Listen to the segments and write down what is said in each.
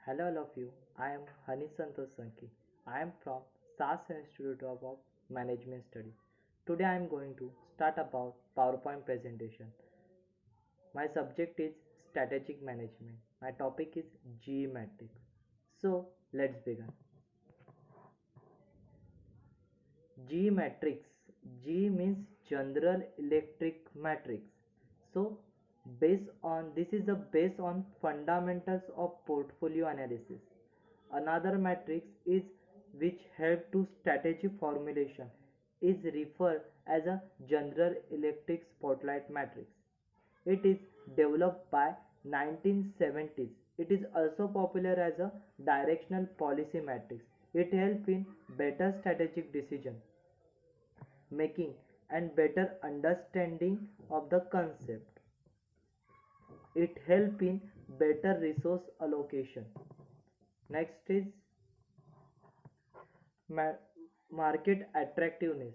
Hello all of you. I am Hani Santosh Sanki. I am from SAS Institute of Management Study. Today I am going to start about PowerPoint presentation. My subject is strategic management. My topic is GE matrix. So let's begin. GE matrix. G means General Electric matrix. So based on this is the based on fundamentals of portfolio analysis. Another matrix is which help to strategy formulation is referred as a General Electric Spotlight matrix. It is developed by 1970s. It is also popular as a directional policy matrix. It helps in better strategic decision making and better understanding of the concept. It helps in better resource allocation. Next is ma- market attractiveness.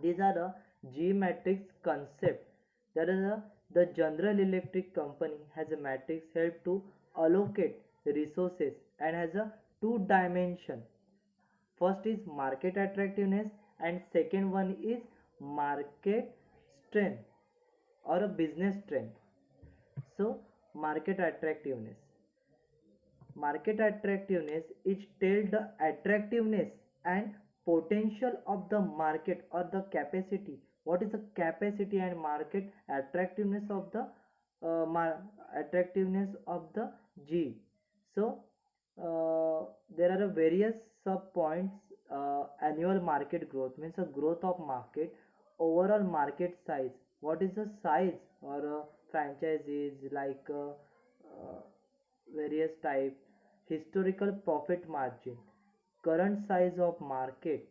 These are the G matrix concept. There is the General Electric company has a matrix help to allocate resources and has a two dimension. First is market attractiveness and second one is market strength or a business strength. So market attractiveness. Market attractiveness is tell the attractiveness and potential of the market or the capacity. What is the capacity and market attractiveness of the attractiveness of the G? So there are a various sub points. Annual market growth means a growth of market, overall market size. What is the size or franchises like various type, historical profit margin, current size of market,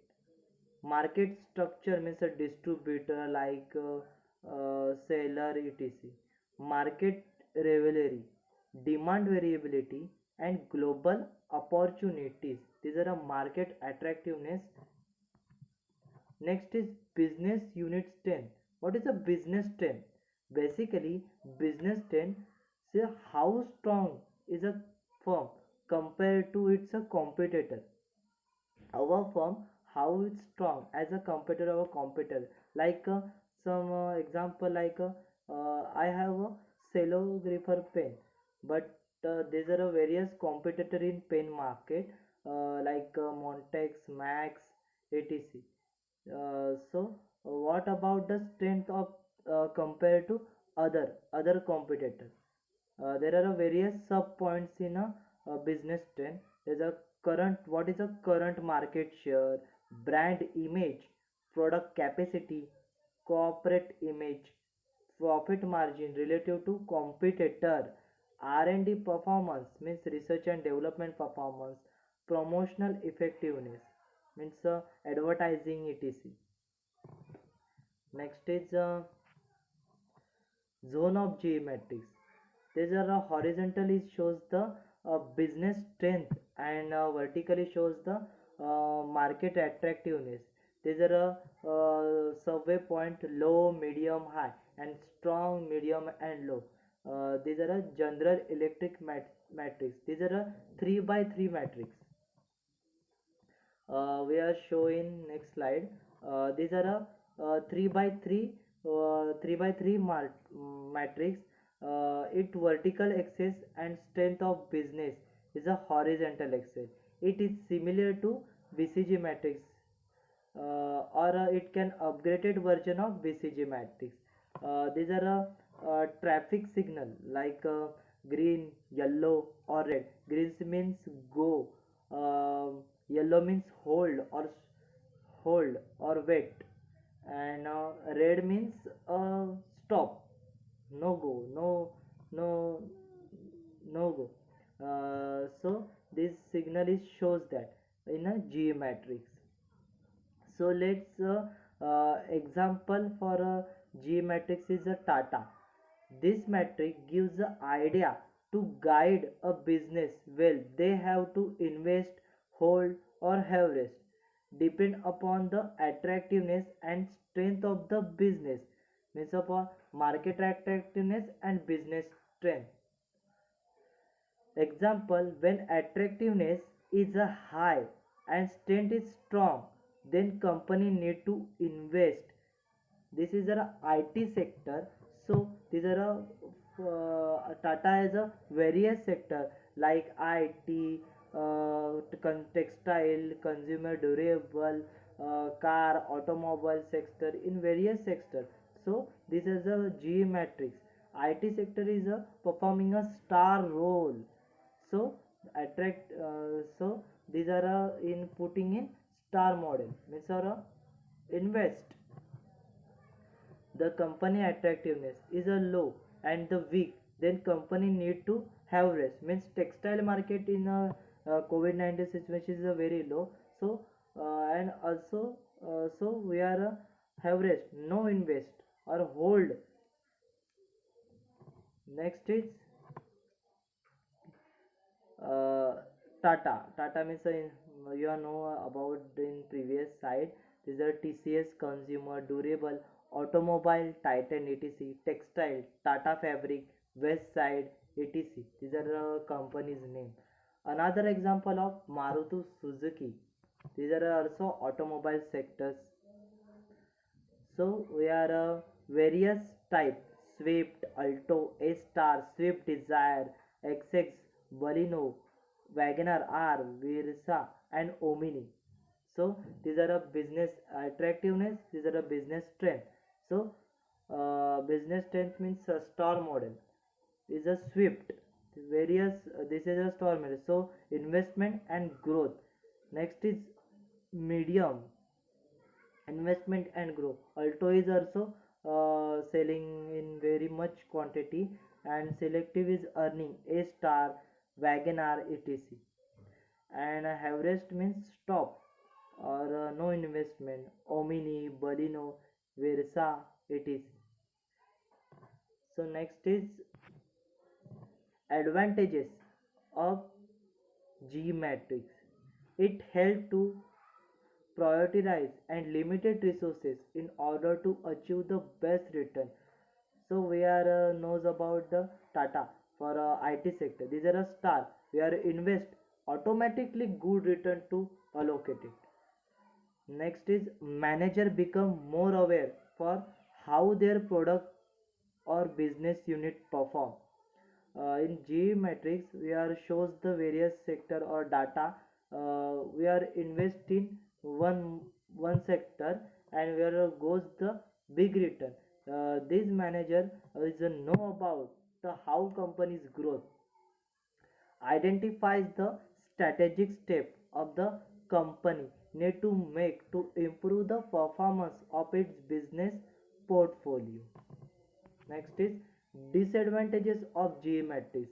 market structure means a distributor like seller etc, market rivalry, demand variability and global opportunities. These are a market attractiveness. Next is business unit strength. What is a business strength? Basically, business strength say how strong is a firm compared to its a competitor. Our firm how it's strong as a competitor of a competitor. Like some example like I have a celographer pen, but these are various competitor in pen market like Montex, Max, etc. What about the strength of compared to other competitor? There are various sub points in a business trend. There's a current, what is a current market share, brand image, product capacity, corporate image, profit margin relative to competitor, R&D performance means research and development performance, promotional effectiveness means advertising etc. Next is zone of geometrics. These are horizontally shows the business strength and vertically shows the market attractiveness. These are survey point low, medium, high, and strong, medium, and low. These are a General Electric matrix. These are a 3 by 3 matrix. We are showing next slide. These are a 3 by 3 3 by 3 matrix. It vertical axis and strength of business is a horizontal axis. It is similar to BCG matrix, or it can upgraded version of BCG matrix. These are a traffic signal like green, yellow, or red. Green means go, yellow means hold or wait, and red means stop, no go, no no go. So this signal is shows that in a G matrix. So let's example for a G matrix is a Tata. This matrix gives the idea to guide a business well. They have to invest, hold, or have rest. Depend upon the attractiveness and strength of the business. Means upon market attractiveness and business strength. Example, when attractiveness is a high and strength is strong, then company need to invest. This is a IT sector. So these are Tata has a various sector like IT, textile, consumer durable, car, automobile sector, in various sector. So this is a GE matrix. IT sector is a performing a star role. So so these are in putting in star model means are invest. The company attractiveness is a low and the weak, then company need to have rest. Means textile market in a COVID-19 situation is a very low. So and also so we are have rest, no invest or hold. Next is uh, Tata means you know about in previous side. These are TCS Consumer Durable, Automobile, Titan etc. Textile, Tata Fabric, West Side etc. These are company's name. Another example of Maruti Suzuki. These are also automobile sectors. So we are various type: Swift, Alto, A-Star, Swift Desire, XX, Baleno, Wagoner R, Versa, and Omni. So these are a business attractiveness. These are a business strength. So business strength means a star model is a Swift. Various this is a star model. So investment and growth. Next is medium investment and grow. Alto is also selling in very much quantity, and selective is earning A star, Wagoner etc. And Everest means stop or no investment. Omni, Baleno, Versa etc. So next is advantages of G matrix. It helps to prioritize and limited resources in order to achieve the best return. So we are knows about the Tata for IT sector. These are a star. We are invest automatically good return to allocate it. Next is manager become more aware for how their product or business unit perform. In G matrix, we are shows the various sector or data. We are invest in one sector, and where goes the big return. This manager is a know about the how company's growth, identifies the strategic step of the company need to make to improve the performance of its business portfolio. Next is disadvantages of geometries.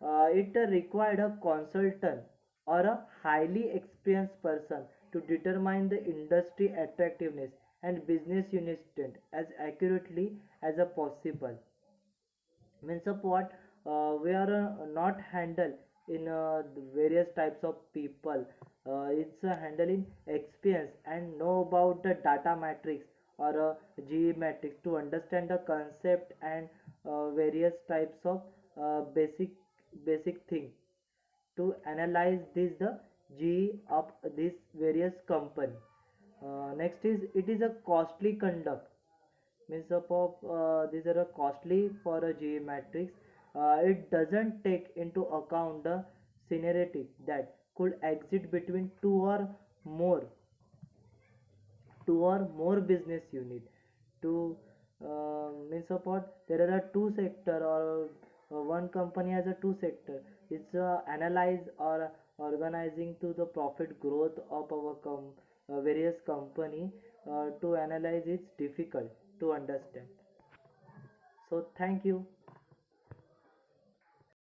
It required a consultant or a highly experienced person to determine the industry attractiveness and business unit strength as accurately as a possible. Means of what we are not handle in the various types of people. It's handling experience and know about the data matrix or GE matrix to understand the concept and various types of basic thing to analyze this the GE of this various company. Next is it is a costly conduct. Means up of these are costly for a G matrix. It doesn't take into account the seniority that could exist between more two or more business unit. To means of what there are two sector or one company has a two sector. It's analyze or organizing to the profit growth of our various company. To analyze it's difficult to understand. So thank you.